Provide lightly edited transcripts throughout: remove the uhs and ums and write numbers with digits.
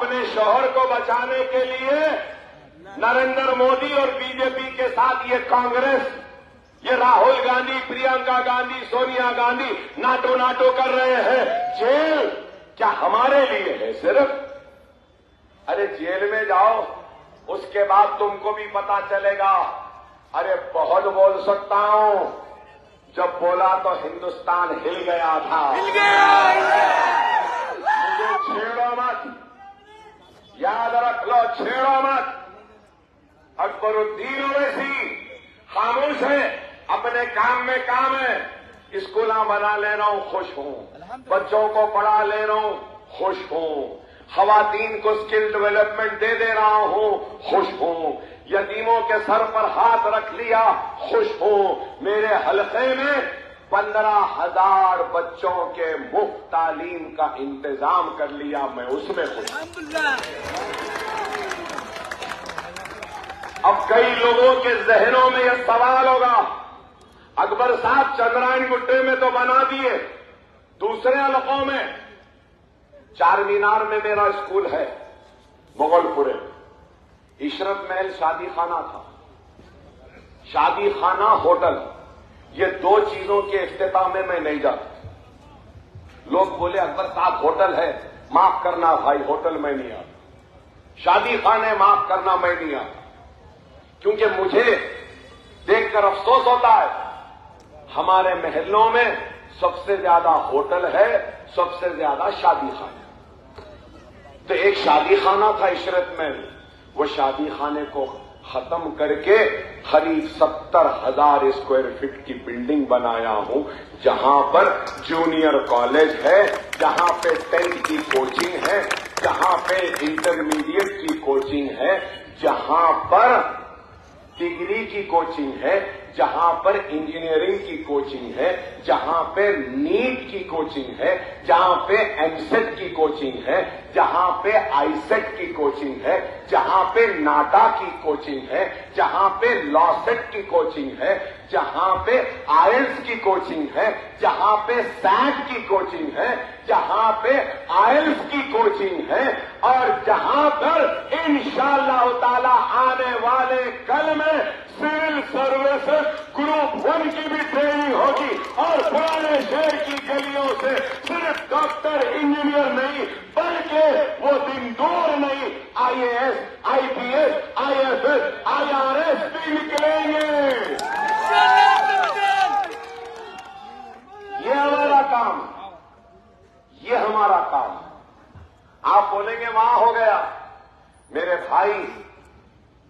اپنے شوہر کو بچانے کے لیے نریندر مودی اور بی جے پی کے ساتھ یہ کانگریس، یہ راہل گاندھی، پرینکا گاندھی، سونیا گاندھی ناٹو کر رہے ہیں۔ جیل کیا ہمارے لیے ہے صرف؟ ارے جیل میں جاؤ، اس کے بعد تم کو بھی پتا چلے گا۔ ارے بہت بول سکتا ہوں، جب بولا تو ہندوستان ہل گیا تھا۔ مجھے چھیڑو مت، یاد رکھ لو، چھیڑو مت۔ اکبر الدین اویسی خاموش ہے، اپنے کام میں کام ہے۔ اسکولاں بنا لے رہا ہوں، خوش ہوں۔ بچوں کو پڑھا لے رہا ہوں، خوش ہوں۔ خواتین کو اسکل ڈیولپمنٹ دے رہا ہوں، خوش ہوں۔ یتیموں کے سر پر ہاتھ رکھ لیا، خوش ہوں۔ میرے حلقے میں 15,000 بچوں کے مفت تعلیم کا انتظام کر لیا، میں اس میں خوش ہوں۔ اب کئی لوگوں کے ذہنوں میں یہ سوال ہوگا، اکبر صاحب چندرائن گٹے میں تو بنا دیے، دوسرے علاقوں میں؟ چار مینار میں میرا اسکول ہے، مغل پورے، عشرت محل شادی خانہ تھا، شادی خانہ ہوٹل، یہ دو چیزوں کے افتتاح میں میں نہیں جاتا۔ لوگ بولے اکبر صاحب ہوٹل ہے، معاف کرنا بھائی، ہوٹل میں نہیں آتا، شادی خانے معاف کرنا میں نہیں آتا، کیونکہ مجھے دیکھ کر افسوس ہوتا ہے ہمارے محلوں میں سب سے زیادہ ہوٹل ہے، سب سے زیادہ شادی خانے۔ تو ایک شادی خانہ تھا عشرت محل، وہ شادی خانے کو ختم کر کے قریب 70,000 اسکوائر فٹ کی بلڈنگ بنایا ہوں، جہاں پر جونیئر کالج ہے، جہاں پہ 10th کی کوچنگ ہے، جہاں پہ انٹرمیڈیٹ کی کوچنگ ہے، جہاں پر ڈگری کی کوچنگ ہے، جہاں پر انجینئرنگ کی کوچنگ ہے، جہاں پہ نیٹ کی کوچنگ ہے، جہاں پہ ایم سیٹ کی کوچنگ ہے، جہاں پہ آئی سیٹ کی کوچنگ ہے، جہاں پہ ناٹا کی کوچنگ ہے، جہاں پہ لا سیٹ کی کوچنگ ہے، جہاں پہ آئلس کی کوچنگ ہے، جہاں پہ سیٹ کی کوچنگ ہے، جہاں پہ آئلس کی کوچنگ ہے، اور جہاں پر انشاءاللہ تعالی آنے والے کل میں سول سروس گروپ 1 کی بھی ٹریننگ ہوگی، اور پرانے شہر کی گلیوں سے صرف ڈاکٹر انجینئر نہیں بلکہ وہ دن دور نہیں، I A S, I P S, I F S, I R S بھی نکلیں گے۔ یہ ہمارا کام ہے، یہ ہمارا کام ہے۔ آپ بولیں گے وہاں ہو گیا، میرے بھائی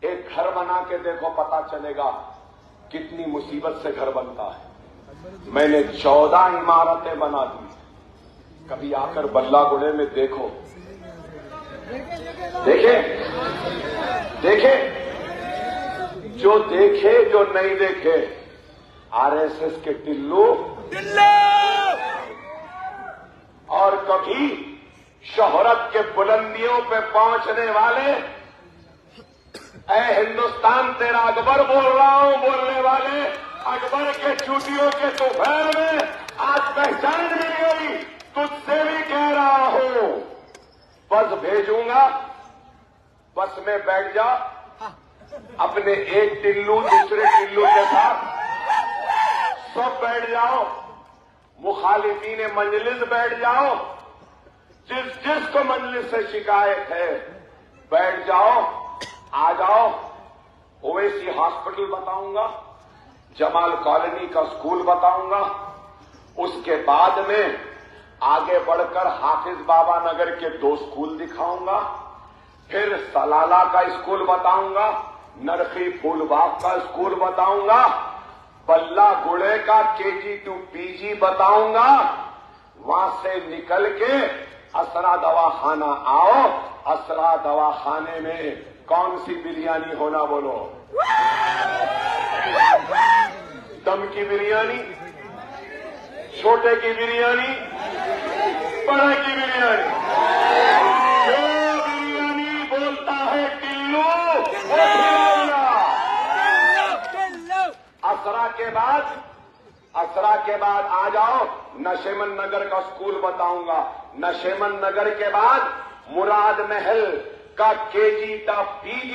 ایک گھر بنا کے دیکھو، پتا چلے گا کتنی مصیبت سے گھر بنتا ہے۔ میں نے 14 عمارتیں بنا دی، کبھی آ کر بلہ گڑے میں دیکھو، دیکھے جو دیکھے جو نہیں دیکھے، آر ایس ایس کے ٹلو، اور کبھی شہرت کے بلندیوں پہ پہنچنے والے، اے ہندوستان تیرا اکبر بول رہا ہوں، بولنے والے اکبر کے چوٹیوں کے طوفان میں آج پہچان مل گئی، تجھ سے بھی کہہ رہا ہوں، بس بھیجوں گا، بس میں بیٹھ جا، اپنے ایک ٹلو دوسرے ٹلو کے ساتھ سب بیٹھ جاؤ، مخالفین مجلس بیٹھ جاؤ، جس کو مجلس سے شکایت ہے بیٹھ جاؤ، آ جاؤ، اویسی ہاسپٹل بتاؤں گا، جمال کالونی کا اسکول بتاؤں گا، اس کے بعد میں آگے بڑھ کر حافظ بابا نگر کے 2 اسکول دکھاؤں گا، پھر سلالہ کا اسکول بتاؤں گا، نرخی پھول باغ کا اسکول بتاؤں گا، بلہ گڑے کا KG to PG بتاؤں گا، وہاں سے نکل کے اسرا دواخانہ آؤ، اسرا دواخانے میں کون سی بریانی ہونا بولو؟ دم کی بریانی، چھوٹے کی بریانی، بڑے کی بریانی؟ جو بریانی بولتا ہے ٹلو، وہ اسرا کے بعد آ جاؤ، نشیمن نگر کا اسکول بتاؤں گا، نشیمن نگر کے بعد مراد محل کا KG تا PG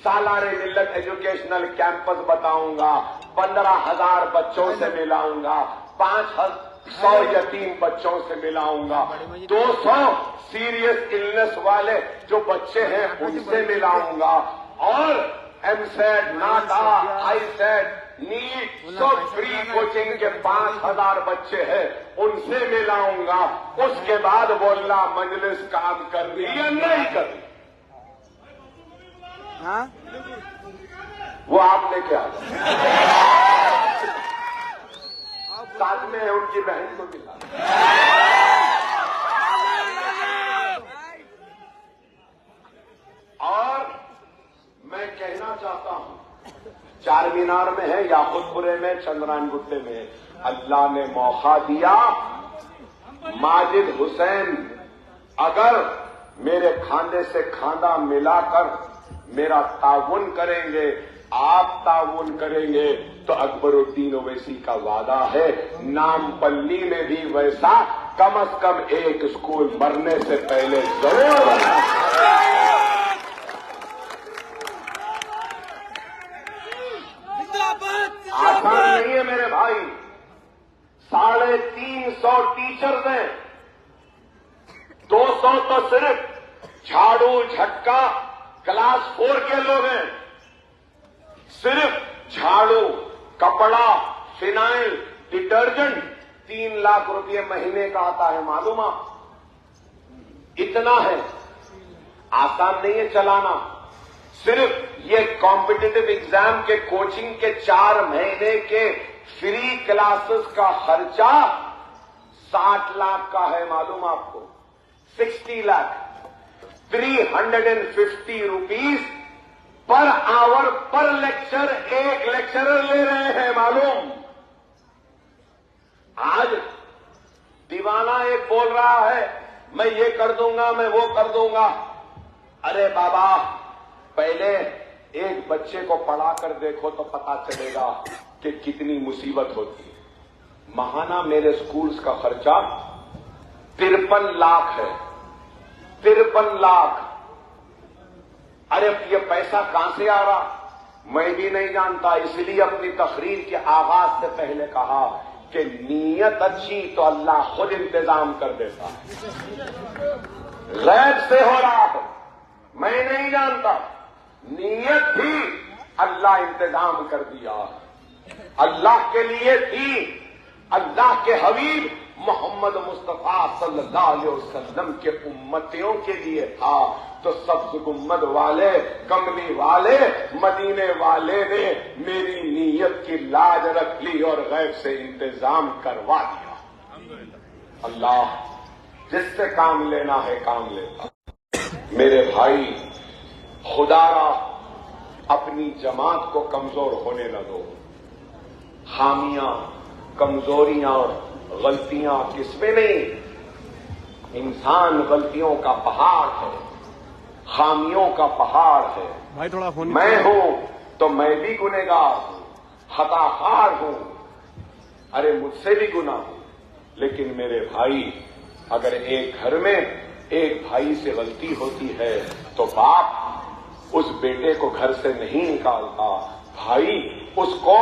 سالانہ ملت ایجوکیشنل کیمپس بتاؤں گا، 15,000 بچوں سے ملاؤں گا، 500 یتیم بچوں سے ملاؤں گا، 200 سیریس النس والے جو بچے ہیں ان سے ملاؤں گا، اور MSET، ناٹا، ISET، نیٹ سب فری کوچنگ کے 5,000 بچے ہیں ان سے ملاؤں گا۔ اس کے بعد بولنا مجلس کام کر رہی ہے نہیں کر رہی، وہ آپ نے کیا ساتھ میں ہے ان کی بہن کو ملا۔ اور میں کہنا چاہتا ہوں، چار مینار میں ہے، یاقوت پورے میں، چندرائن گٹے میں، اللہ نے موقع دیا۔ ماجد حسین اگر میرے کھاندے سے کھاندہ ملا کر میرا تعاون کریں گے، آپ تعاون کریں گے، تو اکبر الدین اویسی کا وعدہ ہے نام پلی میں بھی ویسا کم از کم ایک اسکول مرنے سے پہلے ضرور بنا۔ آسان نہیں ہے میرے بھائی، 350 ٹیچرز ہیں، 200 تو صرف جھاڑو جھٹکا کلاس 4 کے لوگ ہیں، صرف جھاڑو، کپڑا، فنائل، ڈٹرجنٹ 3 لاکھ روپے مہینے کا آتا ہے، معلوم آپ؟ اتنا ہے، آسان نہیں ہے چلانا۔ صرف یہ کمپٹیٹو ایگزام کے کوچنگ کے 4 مہینے کے فری کلاسز کا خرچہ 60 لاکھ کا ہے، معلوم آپ کو؟ 60 لاکھ، 350 روپیز پر آور پر لیکچر ایک لیکچرر لے رہے ہیں، معلوم؟ آج دیوانہ ایک بول رہا ہے میں یہ کر دوں گا، میں وہ کر دوں گا۔ ارے بابا، پہلے ایک بچے کو پڑھا کر دیکھو تو پتا چلے گا کہ کتنی مصیبت ہوتی ہے۔ ماہانہ میرے سکولز کا خرچہ 53 لاکھ ہے، 53 لاکھ۔ ارے یہ پیسہ کہاں سے آ رہا میں بھی نہیں جانتا، اس لیے اپنی تقریر کے آغاز سے پہلے کہا کہ نیت اچھی تو اللہ خود انتظام کر دیتا ہے۔ غیب سے ہو رہا ہے، میں نہیں جانتا، نیت تھی اللہ انتظام کر دیا، اللہ کے لیے تھی، اللہ کے حبیب محمد مصطفیٰ صلی اللہ علیہ وسلم کے امتیوں کے لیے تھا، تو سبز گنبد والے، کملی والے، مدینے والے نے میری نیت کی لاج رکھ لی اور غیب سے انتظام کروا دیا۔ اللہ جس سے کام لینا ہے کام لیتا۔ میرے بھائی، خدا را اپنی جماعت کو کمزور ہونے نہ دو۔ خامیاں، کمزوریاں اور غلطیاں کس میں نہیں، انسان غلطیوں کا پہاڑ ہے، خامیوں کا پہاڑ ہے۔ میں ہوں تو میں بھی گنہگار ہوں، خطا خار ہوں، ارے مجھ سے بھی گناہ ہوں، لیکن میرے بھائی اگر ایک گھر میں ایک بھائی سے غلطی ہوتی ہے تو باپ اس بیٹے کو گھر سے نہیں نکالتا، بھائی اس کو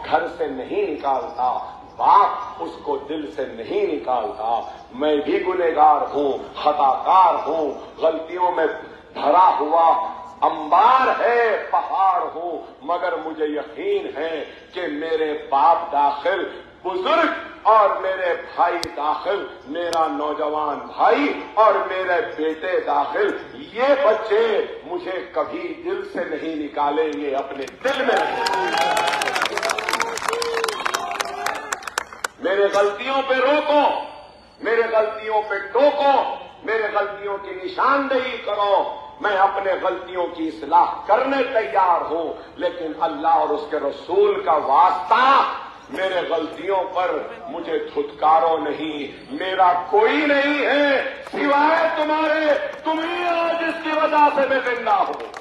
گھر سے نہیں نکالتا، باپ اس کو دل سے نہیں نکالتا۔ میں بھی گنہگار ہوں، خطا کار ہوں، غلطیوں میں بھرا ہوا انبار ہے، پہاڑ ہوں، مگر مجھے یقین ہے کہ میرے باپ داخل بزرگ اور میرے بھائی داخل، میرا نوجوان بھائی اور میرے بیٹے داخل، یہ بچے مجھے کبھی دل سے نہیں نکالیں گے، اپنے دل میں میرے غلطیوں پہ روکو، میرے غلطیوں پہ ٹوکو، میرے غلطیوں کی نشاندہی کرو، میں اپنے غلطیوں کی اصلاح کرنے تیار ہوں، لیکن اللہ اور اس کے رسول کا واسطہ میرے غلطیوں پر مجھے دھتکارو نہیں، میرا کوئی نہیں ہے سوائے تمہارے، تم ہی آج جس کی وجہ سے میں زندہ ہوں،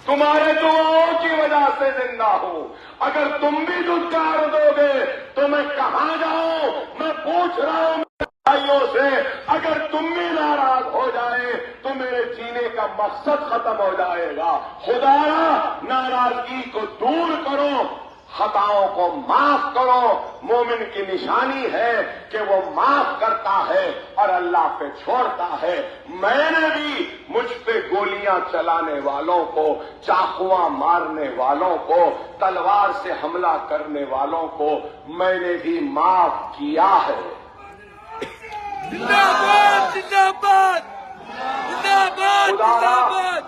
تمہارے دعاؤں کی وجہ سے زندہ ہوں۔ اگر تم بھی دھتکار دو گے تو میں کہاں جاؤں؟ میں پوچھ رہا ہوں بھائیوں سے، اگر تم بھی ناراض ہو جائے تو میں جینے کا مقصد ختم ہو جائے گا۔ خدایا ناراضگی کو دور کرو، خطاؤں کو معاف کرو۔ مومن کی نشانی ہے کہ وہ معاف کرتا ہے اور اللہ پہ چھوڑتا ہے۔ میں نے بھی مجھ پہ گولیاں چلانے والوں کو، چاقواں مارنے والوں کو، تلوار سے حملہ کرنے والوں کو میں نے بھی معاف کیا ہے۔ زندہ باد، زندہ باد، زندہ باد، زندہ باد۔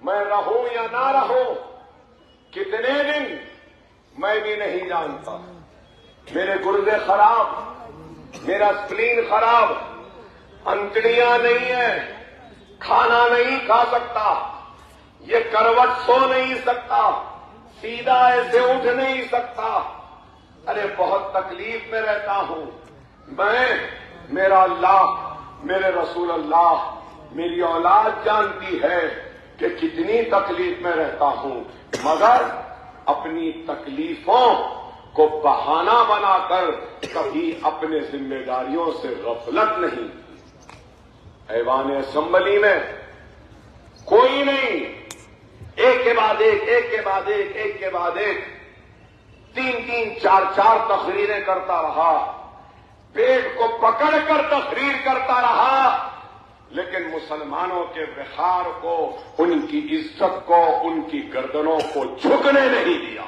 میں رہوں یا نہ رہوں کتنے دن میں بھی نہیں جانتا۔ میرے گردے خراب، میرا اسپلین خراب، انتڑیاں نہیں ہیں، کھانا نہیں کھا سکتا، یہ کروٹ سو نہیں سکتا، سیدھا ایسے اٹھ نہیں سکتا۔ ارے بہت تکلیف میں رہتا ہوں میں، میرا اللہ، میرے رسول اللہ، میری اولاد جانتی ہے کہ کتنی تکلیف میں رہتا ہوں، مگر اپنی تکلیفوں کو بہانہ بنا کر کبھی اپنے ذمہ داریوں سے غفلت نہیں۔ ایوان اسمبلی میں کوئی نہیں، ایک کے بعد ایک، ایک کے بعد ایک، ایک کے بعد ایک، تین چار تقریریں کرتا رہا، پیٹ کو پکڑ کر تقریر کرتا رہا، لیکن مسلمانوں کے وقار کو، ان کی عزت کو، ان کی گردنوں کو جھکنے نہیں دیا۔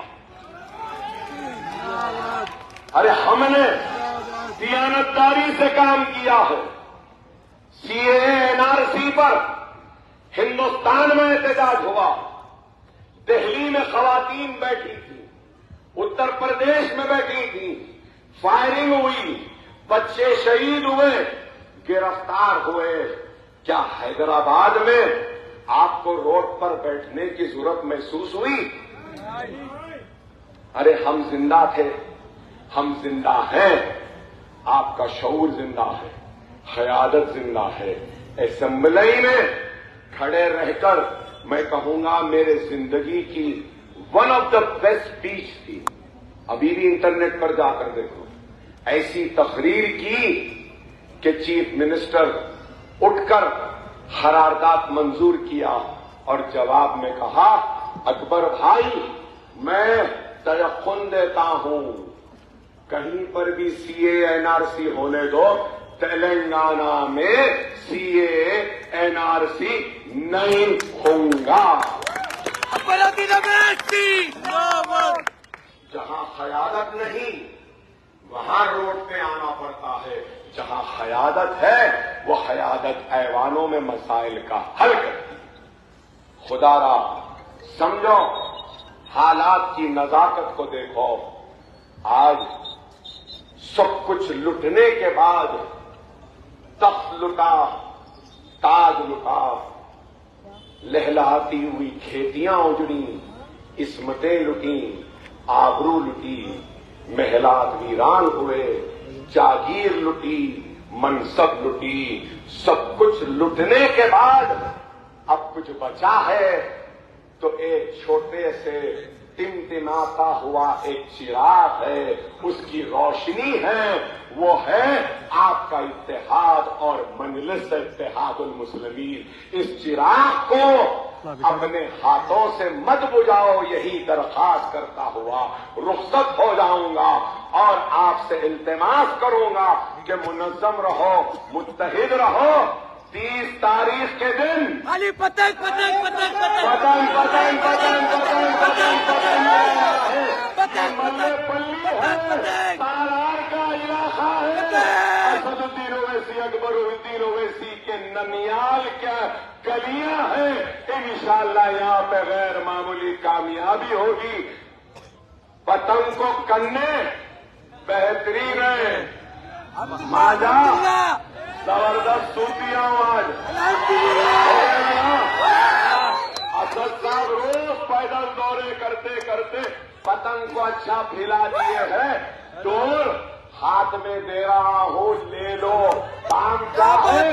ارے ہم نے دیانتداری سے کام کیا ہے۔ سی اے این آر سی پر ہندوستان میں احتجاج ہوا، دہلی میں خواتین بیٹھی تھیں، اتر پردیش میں بیٹھی تھیں، فائرنگ ہوئی، بچے شہید ہوئے، گرفتار ہوئے۔ کیا حیدرآباد میں آپ کو روڈ پر بیٹھنے کی ضرورت محسوس ہوئی؟ ارے ہم زندہ تھے، ہم زندہ ہیں، آپ کا شعور زندہ ہے، قیادت زندہ ہے۔ اسمبلی میں کھڑے رہ کر میں کہوں گا میرے زندگی کی one of the best speech تھی۔ ابھی بھی انٹرنیٹ پر جا کر دیکھو، ایسی تقریر کی کہ چیف منسٹر اٹھ کر قرارداد منظور کیا اور جواب میں کہا، اکبر بھائی میں تیقن دیتا ہوں کہیں پر بھی سی اے این آر سی ہونے دو، تلنگانہ میں سی اے این آر سی نہیں ہوگا۔ جہاں قیادت نہیں وہاں روڈ پہ آنا پڑتا ہے، جہاں قیادت ہے وہ قیادت ایوانوں میں مسائل کا حل کرتی ہے۔ خدا را سمجھو، حالات کی نزاکت کو دیکھو۔ آج سب کچھ لٹنے کے بعد تخت لٹا، تاج لٹا، لہلاتی ہوئی کھیتیاں اجڑی، عصمتیں لٹی، آبرو لٹی، محلات ویران ہوئے، جاگیر لٹی، منصب لٹی۔ سب کچھ لٹنے کے بعد اب کچھ بچا ہے تو ایک چھوٹے سے ٹمٹماتا ہوا ایک چراغ ہے، اس کی روشنی ہے، وہ ہے آپ کا اتحاد اور مجلس اتحاد المسلمین۔ اس چراغ کو اپنے ہاتھوں سے مت بجھاؤ، یہی درخواست کرتا ہوا رخصت ہو جاؤں گا اور آپ سے التماس کروں گا کہ منظم رہو، متحد رہو۔ 30 تاریخ کے دن علی پتنگ پتنگ پتنگ پتنگ پتنگ پتنگ پتنگ پتنگ پتنگ ملے پلی ہے، تالار کا علاقہ ہے، اسد الدین اویسی، اکبر الدین اویسی کے ننیال کیا گلیاں ہیں۔ انشاءاللہ یہاں پہ غیر معمولی کامیابی ہوگی۔ پتنگ کو کرنے بہترین ہے، ماجا زبردست سوتی ہوں آج۔ اسد صاحب روز پیدل دورے کرتے کرتے پتنگ کو اچھا پھیلا دیے ہیں، ڈور ہاتھ میں دے رہا ہوں، لے لو، کام کیا ہے؟